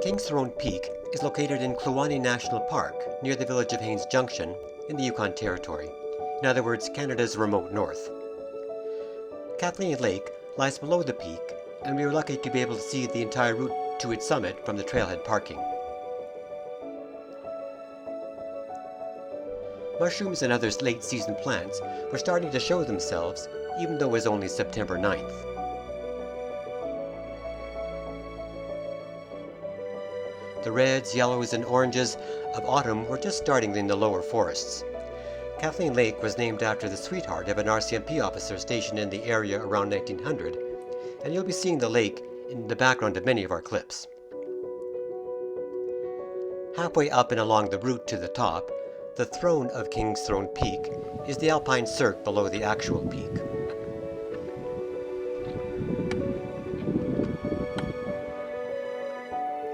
King's Throne Peak is located in Kluane National Park, near the village of Haines Junction, in the Yukon Territory, in other words, Canada's remote north. Kathleen Lake lies below the peak, and we were lucky to be able to see the entire route to its summit from the trailhead parking. Mushrooms and other late-season plants were starting to show themselves, even though it was only September 9th. The reds, yellows, and oranges of autumn were just starting in the lower forests. Kathleen Lake was named after the sweetheart of an RCMP officer stationed in the area around 1900, and you'll be seeing the lake in the background of many of our clips. Halfway up and along the route to the top, the throne of King's Throne Peak is the alpine cirque below the actual peak.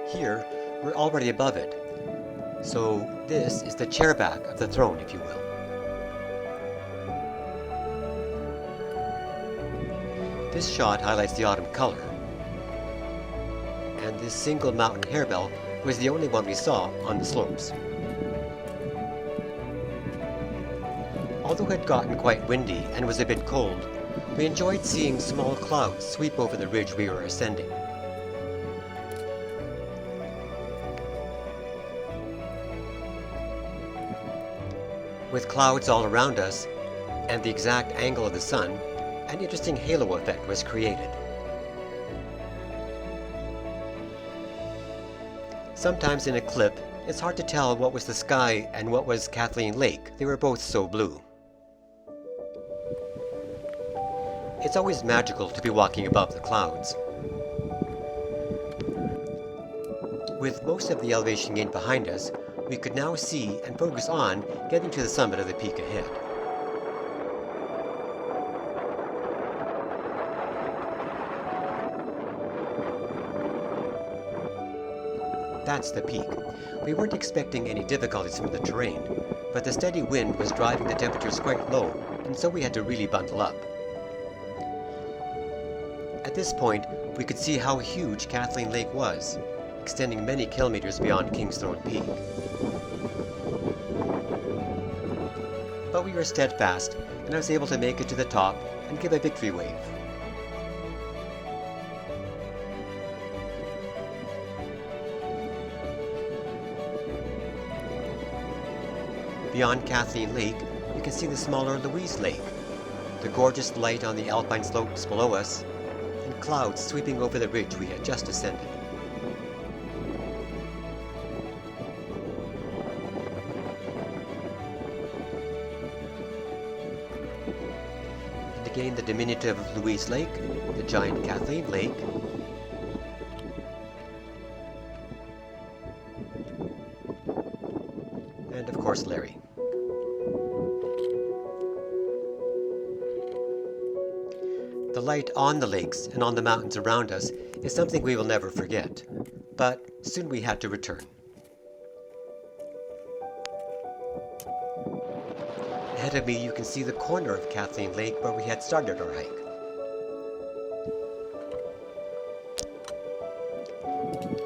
Here, we're already above it, so this is the chairback of the throne, if you will. This shot highlights the autumn color, and this single mountain harebell was the only one we saw on the slopes. Although it had gotten quite windy and was a bit cold, we enjoyed seeing small clouds sweep over the ridge we were ascending. With clouds all around us, and the exact angle of the sun, an interesting halo effect was created. Sometimes in a clip, it's hard to tell what was the sky and what was Kathleen Lake. They were both so blue. It's always magical to be walking above the clouds. With most of the elevation gained behind us, we could now see and focus on getting to the summit of the peak ahead. That's the peak. We weren't expecting any difficulties from the terrain, but the steady wind was driving the temperatures quite low, and so we had to really bundle up. At this point, we could see how huge Kathleen Lake was, extending many kilometers beyond King's Throne Peak. But we were steadfast, and I was able to make it to the top and give a victory wave. Beyond Kathleen Lake, you can see the smaller Louise Lake, the gorgeous light on the alpine slopes below us, and clouds sweeping over the ridge we had just ascended. And again the diminutive Louise Lake, the giant Kathleen Lake, and of course Larry. The light on the lakes and on the mountains around us is something we will never forget, but soon we had to return. Ahead of me you can see the corner of Kathleen Lake where we had started our hike.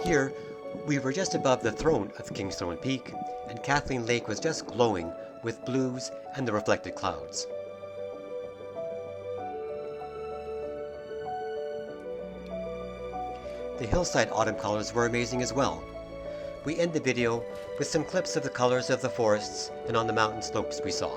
Here, we were just above the throne of King's Throne Peak, and Kathleen Lake was just glowing with blues and the reflected clouds. The hillside autumn colors were amazing as well. We end the video with some clips of the colors of the forests and on the mountain slopes we saw.